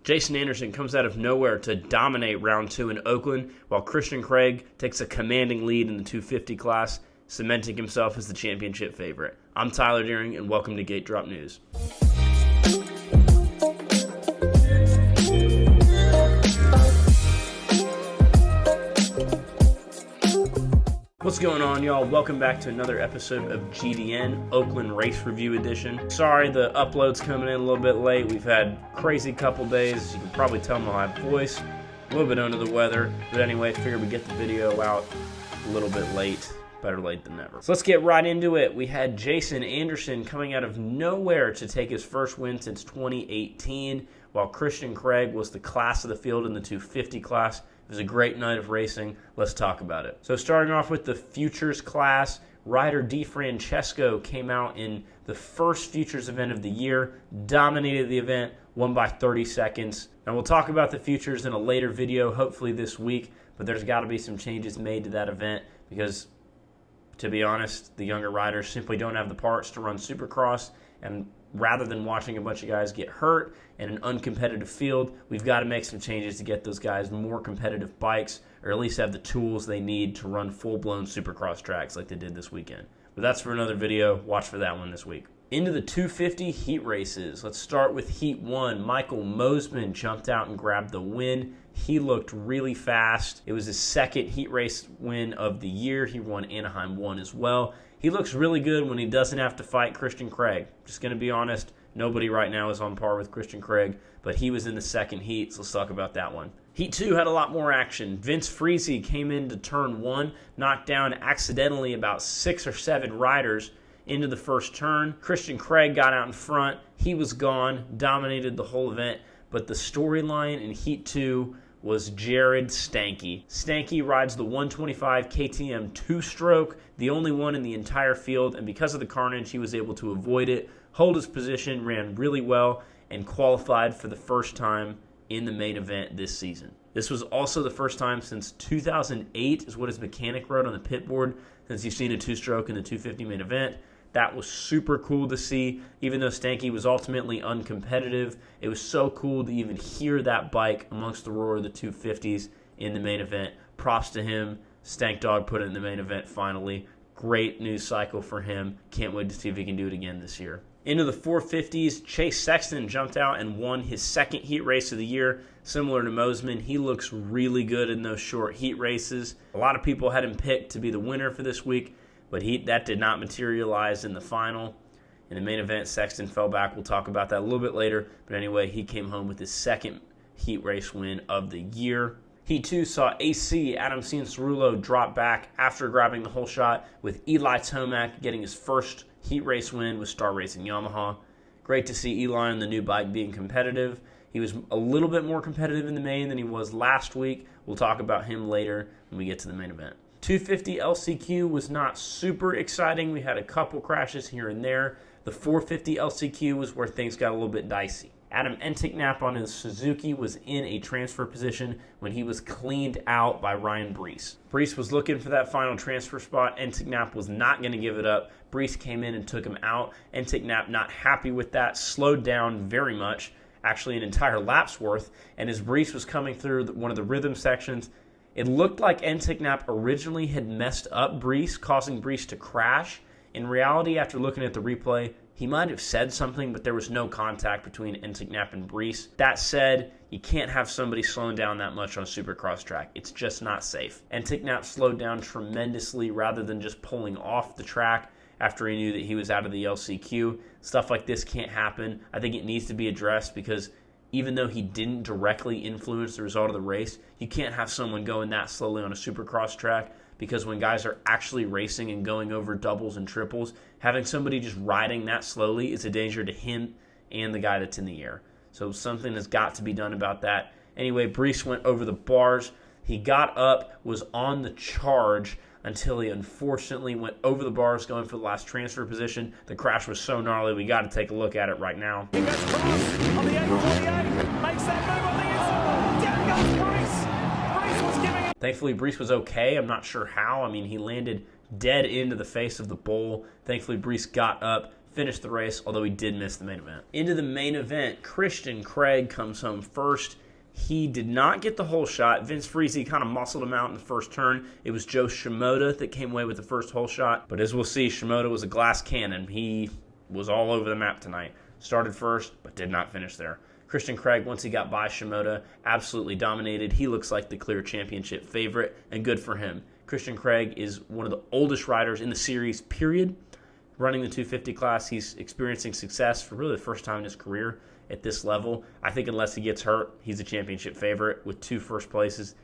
Jason Anderson comes out of nowhere to dominate round 2 in Oakland, while Christian Craig takes a commanding lead in the 250 class, cementing himself as the championship favorite. I'm Tyler Deering, and welcome to Gate Drop News. What's going on, y'all? Welcome back to another episode of GDN, Oakland Race Review Edition. Sorry the upload's coming in a little bit late. We've had a crazy couple days. You can probably tell my voice. A little bit under the weather. But anyway, figured we'd get the video out a little bit late. Better late than never. So let's get right into it. We had Jason Anderson coming out of nowhere to take his first win since 2018, while Christian Craig was the class of the field in the 250 class. It was a great night of racing. Let's talk about it. So starting off with the Futures class, rider DeFrancesco came out in the first Futures event of the year, dominated the event, won by 30 seconds. Now we'll talk about the Futures in a later video, hopefully this week, but there's got to be some changes made to that event because, to be honest, the younger riders simply don't have the parts to run Supercross, and rather than watching a bunch of guys get hurt in an uncompetitive field, we've got to make some changes to get those guys more competitive bikes, or at least have the tools they need to run full-blown Supercross tracks like they did this weekend. But that's for another video. Watch for that one this week. Into the 250 heat races. Let's start with Heat 1. Michael Mosman jumped out and grabbed the win. He looked really fast. It was his second heat race win of the year. He won Anaheim 1 as well. He looks really good when he doesn't have to fight Christian Craig. Just going to be honest, nobody right now is on par with Christian Craig, but he was in the second heat, so let's talk about that one. Heat 2 had a lot more action. Vince Freese came into turn 1, knocked down accidentally about 6 or 7 riders into the first turn. Christian Craig got out in front. He was gone, dominated the whole event, but the storyline in Heat 2 was Jared Stanky. Stanky rides the 125 KTM two-stroke, the only one in the entire field, and because of the carnage, he was able to avoid it, hold his position, ran really well, and qualified for the first time in the main event this season. This was also the first time since 2008 is what his mechanic wrote on the pit board, since you've seen a two-stroke in the 250 main event. That was super cool to see. Even though Stanky was ultimately uncompetitive, it was so cool to even hear that bike amongst the roar of the 250s in the main event. Props to him. Stank Dog put it in the main event finally. Great news cycle for him. Can't wait to see if he can do it again this year. Into the 450s, Chase Sexton jumped out and won his second heat race of the year. Similar to Mosman, he looks really good in those short heat races. A lot of people had him picked to be the winner for this week, but that did not materialize in the final. In the main event, Sexton fell back. We'll talk about that a little bit later. But anyway, he came home with his second heat race win of the year. Heat 2 saw AC Adam Cianciarulo drop back after grabbing the whole shot, with Eli Tomac getting his first heat race win with Star Racing Yamaha. Great to see Eli on the new bike being competitive. He was a little bit more competitive in the main than he was last week. We'll talk about him later when we get to the main event. 250 LCQ was not super exciting. We had a couple crashes here and there. The 450 LCQ was where things got a little bit dicey. Adam Enticknap on his Suzuki was in a transfer position when he was cleaned out by Ryan Brees. Brees was looking for that final transfer spot. Enticknap was not going to give it up. Brees came in and took him out. Enticknap, not happy with that, slowed down very much, actually an entire lap's worth, and as Brees was coming through one of the rhythm sections, it looked like Enticknap originally had messed up Brees, causing Brees to crash. In reality, after looking at the replay, he might have said something, but there was no contact between Enticknap and Brees. That said, you can't have somebody slowing down that much on a Supercross track. It's just not safe. Enticknap slowed down tremendously rather than just pulling off the track after he knew that he was out of the LCQ. Stuff like this can't happen. I think it needs to be addressed because even though he didn't directly influence the result of the race, you can't have someone going that slowly on a Supercross track, because when guys are actually racing and going over doubles and triples, having somebody just riding that slowly is a danger to him and the guy that's in the air. So something has got to be done about that. Anyway, Brees went over the bars. He got up, was on the charge until he unfortunately went over the bars going for the last transfer position. The crash was so gnarly, we got to take a look at it right now. He goes cross on the 848, makes that move on the inside. Down goes Brees. Brees was giving it. Thankfully, Brees was okay. I'm not sure how. I mean, he landed dead into the face of the bowl. Thankfully, Brees got up, finished the race, although he did miss the main event. Into the main event, Christian Craig comes home first. He did not get the whole shot. Vince Friese kind of muscled him out in the first turn. It was Joe Shimoda that came away with the first whole shot. But as we'll see, Shimoda was a glass cannon. He was all over the map tonight. Started first, but did not finish there. Christian Craig, once he got by Shimoda, absolutely dominated. He looks like the clear championship favorite, and good for him. Christian Craig is one of the oldest riders in the series, period. Running the 250 class, he's experiencing success for really the first time in his career at this level. I think unless he gets hurt, he's a championship favorite with 2 first places.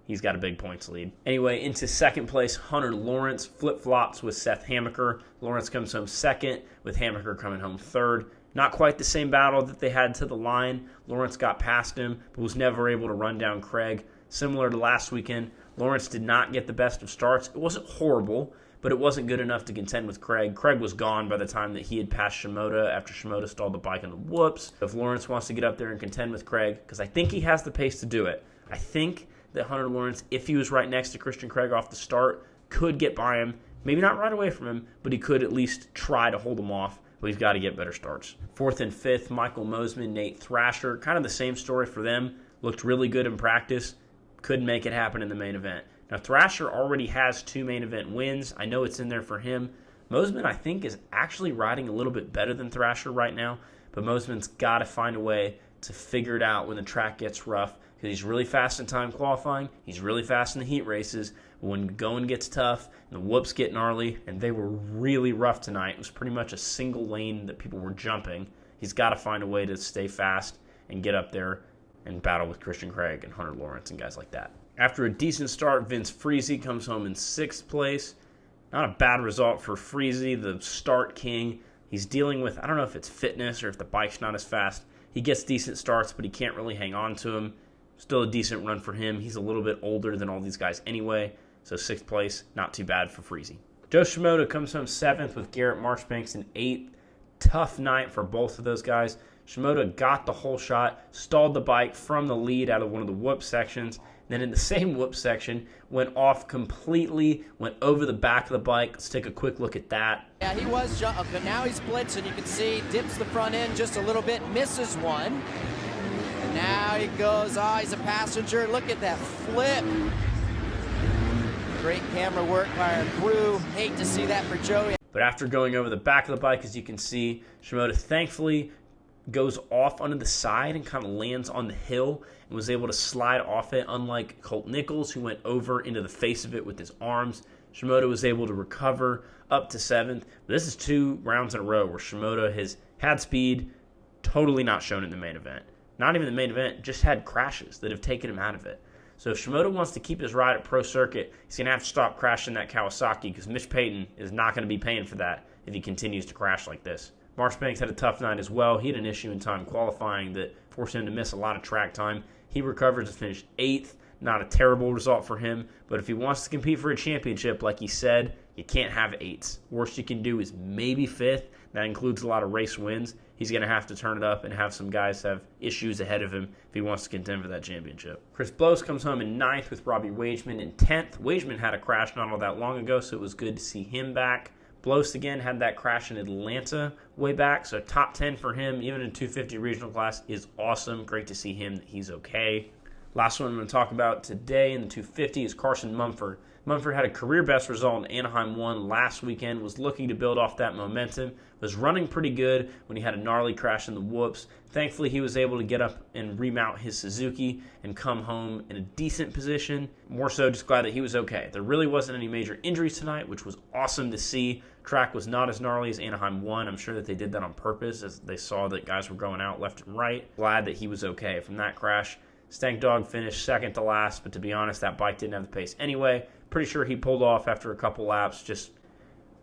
He's got a big points lead. Anyway, into second place, Hunter Lawrence flip-flops with Seth Hamaker. Lawrence comes home second, with Hamaker coming home third. Not quite the same battle that they had to the line. Lawrence got past him, but was never able to run down Craig. Similar to last weekend, Lawrence did not get the best of starts. It wasn't horrible, but it wasn't good enough to contend with Craig. Craig was gone by the time that he had passed Shimoda after Shimoda stalled the bike on the whoops. If Lawrence wants to get up there and contend with Craig, because I think he has the pace to do it, I think that Hunter Lawrence, if he was right next to Christian Craig off the start, could get by him. Maybe not right away from him, but he could at least try to hold him off. But he's got to get better starts. Fourth and fifth, Michael Mosiman, Nate Thrasher. Kind of the same story for them. Looked really good in practice. Couldn't make it happen in the main event. Now, Thrasher already has 2 main event wins. I know it's in there for him. Mosiman, I think, is actually riding a little bit better than Thrasher right now. But Mosiman's got to find a way to figure it out when the track gets rough. Because he's really fast in time qualifying. He's really fast in the heat races. But when going gets tough and the whoops get gnarly, and they were really rough tonight. It was pretty much a single lane that people were jumping. He's got to find a way to stay fast and get up there and battle with Christian Craig and Hunter Lawrence and guys like that. After a decent start, Vince Friese comes home in 6th place. Not a bad result for Friese, the start king. He's dealing with, I don't know if it's fitness or if the bike's not as fast. He gets decent starts, but he can't really hang on to him. Still a decent run for him. He's a little bit older than all these guys anyway. So 6th place, not too bad for Friese. Joe Shimoda comes home 7th with Garrett Marchbanks in 8th. Tough night for both of those guys. Shimoda got the whole shot, stalled the bike from the lead out of one of the whoop sections. Then in the same whoop section, went off completely, went over the back of the bike. Let's take a quick look at that. Yeah, he was, okay, now he's blitzing. You can see, dips the front end just a little bit, misses one. And now he goes, he's a passenger. Look at that flip. Great camera work by our crew. Hate to see that for Joey. But after going over the back of the bike, as you can see, Shimoda thankfully goes off onto the side and kind of lands on the hill and was able to slide off it, unlike Colt Nichols, who went over into the face of it with his arms. Shimoda was able to recover up to 7th. But this is 2 rounds in a row where Shimoda has had speed, totally not shown in the main event. Not even the main event, just had crashes that have taken him out of it. So if Shimoda wants to keep his ride at Pro Circuit, he's going to have to stop crashing that Kawasaki because Mitch Payton is not going to be paying for that if he continues to crash like this. Marchbanks had a tough night as well. He had an issue in time qualifying that forced him to miss a lot of track time. He recovered to finish 8th. Not a terrible result for him, but if he wants to compete for a championship, like he said, you can't have 8s. Worst you can do is maybe 5th. That includes a lot of race wins. He's going to have to turn it up and have some guys have issues ahead of him if he wants to contend for that championship. Chris Blows comes home in 9th with Robbie Wageman in 10th. Wageman had a crash not all that long ago, so it was good to see him back. Blows again had that crash in Atlanta way back, so top 10 for him, even in 250 regional class, is awesome. Great to see him that he's okay. Last one I'm going to talk about today in the 250 is Carson Mumford. Mumford had a career best result in Anaheim 1 last weekend, was looking to build off that momentum, was running pretty good when he had a gnarly crash in the whoops. Thankfully, he was able to get up and remount his Suzuki and come home in a decent position. More so, just glad that he was okay. There really wasn't any major injuries tonight, which was awesome to see. Track was not as gnarly as Anaheim 1. I'm sure that they did that on purpose as they saw that guys were going out left and right. Glad that he was okay from that crash. Stank Dog finished second to last, but to be honest, that bike didn't have the pace anyway. Pretty sure he pulled off after a couple laps just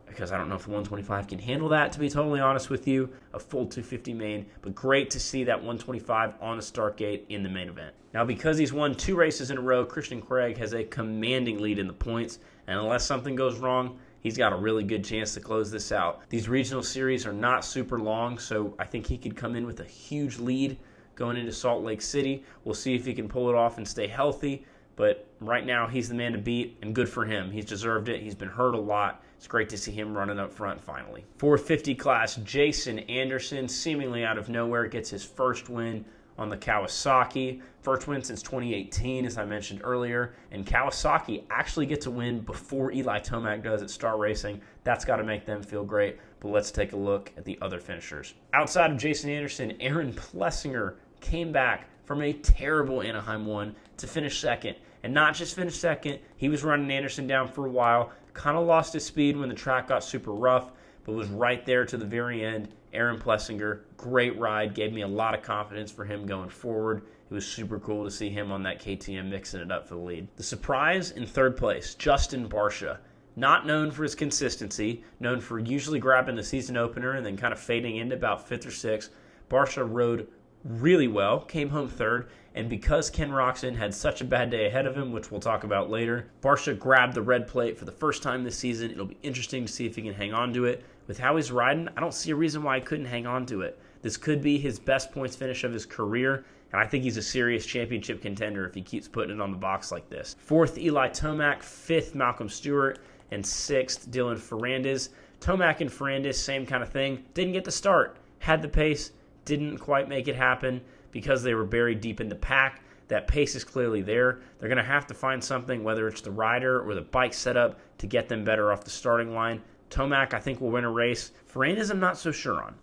because I don't know if the 125 can handle that, to be totally honest with you. A full 250 main, but great to see that 125 on the start gate in the main event. Now, because he's won 2 races in a row, Christian Craig has a commanding lead in the points, and unless something goes wrong, he's got a really good chance to close this out. These regional series are not super long, so I think he could come in with a huge lead going into Salt Lake City. We'll see if he can pull it off and stay healthy. but right now he's the man to beat, and good for him. He's deserved it. He's been hurt a lot. It's great to see him running up front finally. 450 class, Jason Anderson, seemingly out of nowhere, gets his first win on the Kawasaki. First win since 2018, as I mentioned earlier. And Kawasaki actually gets a win before Eli Tomac does at Star Racing. That's got to make them feel great. But let's take a look at the other finishers. Outside of Jason Anderson, Aaron Plessinger came back from a terrible Anaheim 1 to finish second. And not just finish second, he was running Anderson down for a while, kind of lost his speed when the track got super rough, but was right there to the very end. Aaron Plessinger, great ride, gave me a lot of confidence for him going forward. It was super cool to see him on that KTM mixing it up for the lead. The surprise in third place, Justin Barcia. Not known for his consistency, known for usually grabbing the season opener and then kind of fading into about 5th or 6th. Barcia rode really well, came home third, and because Ken Roczen had such a bad day ahead of him, which we'll talk about later, Barcia grabbed the red plate for the first time this season. It'll be interesting to see if he can hang on to it. With how he's riding, I don't see a reason why he couldn't hang on to it. This could be his best points finish of his career, and I think he's a serious championship contender if he keeps putting it on the box like this. 4th, Eli Tomac. 5th, Malcolm Stewart. And 6th, Dylan Ferrandis. Tomac and Ferrandis, same kind of thing. Didn't get the start. Had the pace. Didn't quite make it happen because they were buried deep in the pack. That pace is clearly there. They're going to have to find something, whether it's the rider or the bike setup, to get them better off the starting line. Tomac, I think, will win a race. Ferrandis, I'm not so sure on.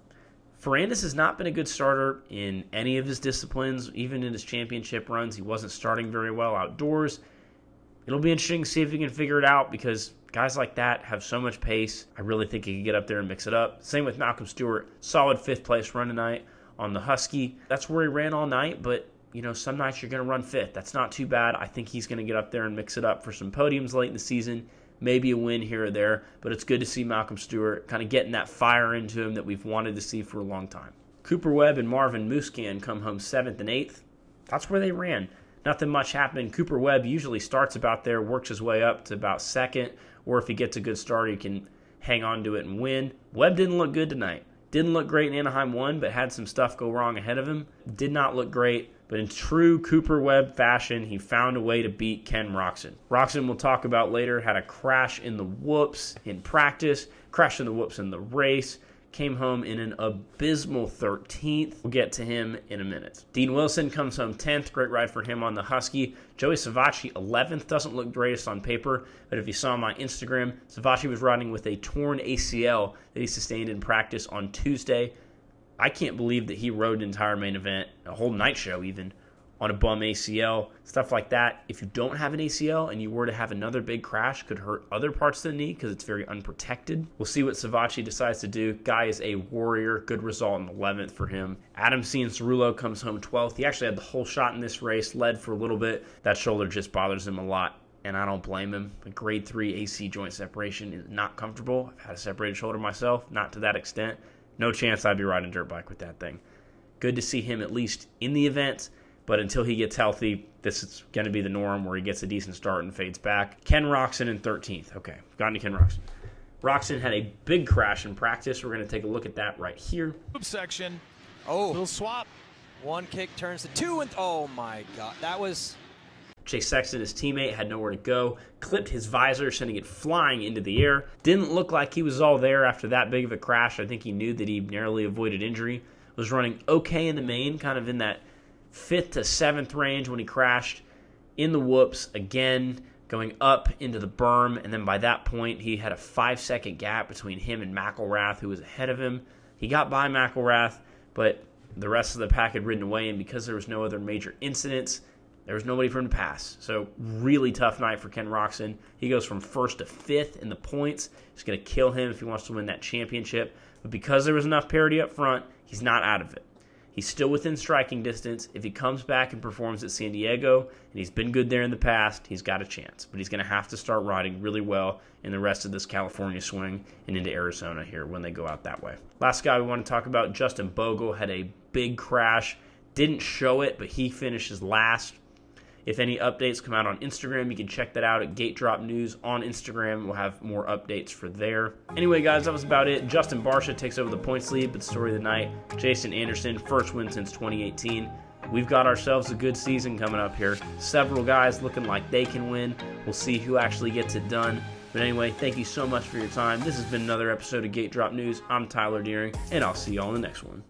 Ferrandis has not been a good starter in any of his disciplines, even in his championship runs. He wasn't starting very well outdoors. It'll be interesting to see if he can figure it out because guys like that have so much pace. I really think he can get up there and mix it up. Same with Malcolm Stewart. Solid 5th place run tonight on the Husky. That's where he ran all night, but some nights you're going to run 5th. That's not too bad. I think he's going to get up there and mix it up for some podiums late in the season. Maybe a win here or there, but it's good to see Malcolm Stewart kind of getting that fire into him that we've wanted to see for a long time. Cooper Webb and Marvin Musquin come home 7th and 8th. That's where they ran. Nothing much happened. Cooper Webb usually starts about there, works his way up to about 2nd, or if he gets a good start, he can hang on to it and win. Webb didn't look good tonight. Didn't look great in Anaheim 1, but had some stuff go wrong ahead of him. Did not look great, but in true Cooper Webb fashion, he found a way to beat Ken Roczen. Roczen, we'll talk about later, had a crash in the whoops in practice, crashed in the whoops in the race, came home in an abysmal 13th. We'll get to him in a minute. Dean Wilson comes home 10th. Great ride for him on the Husky. Joey Savacci, 11th. Doesn't look greatest on paper, but if you saw my Instagram, Savacci was riding with a torn ACL that he sustained in practice on Tuesday. I can't believe that he rode an entire main event, a whole night show even, on a bum ACL, stuff like that. If you don't have an ACL and you were to have another big crash, could hurt other parts of the knee because it's very unprotected. We'll see what Savacci decides to do. Guy is a warrior. Good result in 11th for him. Adam Cianciarulo comes home 12th. He actually had the whole shot in this race, led for a little bit. That shoulder just bothers him a lot, and I don't blame him. A grade 3 AC joint separation is not comfortable. I've had a separated shoulder myself, not to that extent. No chance I'd be riding a dirt bike with that thing. Good to see him at least in the event. But until he gets healthy, this is going to be the norm where he gets a decent start and fades back. Ken Roczen in 13th. Okay, gotten to Ken Roczen. Roczen had a big crash in practice. We're going to take a look at that right here. Section. Oh, Little swap. one kick turns to 2, and oh my God, that was... Chase Sexton, his teammate, had nowhere to go. Clipped his visor, sending it flying into the air. Didn't look like he was all there after that big of a crash. I think he knew that he narrowly avoided injury. Was running okay in the main, kind of in that 5th to 7th range when he crashed in the whoops again, going up into the berm, and then by that point he had a 5-second gap between him and McElrath, who was ahead of him. He got by McElrath, but the rest of the pack had ridden away, and because there was no other major incidents, there was nobody for him to pass. So really tough night for Ken Roczen. He goes from 1st to 5th in the points. It's going to kill him if he wants to win that championship, but because there was enough parity up front, he's not out of it. He's still within striking distance. If he comes back and performs at San Diego, and he's been good there in the past, he's got a chance. But he's going to have to start riding really well in the rest of this California swing and into Arizona here when they go out that way. Last guy we want to talk about, Justin Bogle, had a big crash. Didn't show it, but he finishes last. If any updates come out on Instagram, you can check that out at Gate Drop News on Instagram. We'll have more updates for there. Anyway, guys, that was about it. Justin Barcia takes over the points lead, but the story of the night, Jason Anderson, first win since 2018. we've got ourselves a good season coming up here. Several guys looking like they can win. We'll see who actually gets it done. But anyway, thank you so much for your time. This has been another episode of Gate Drop News. I'm Tyler Deering, and I'll see you all in the next one.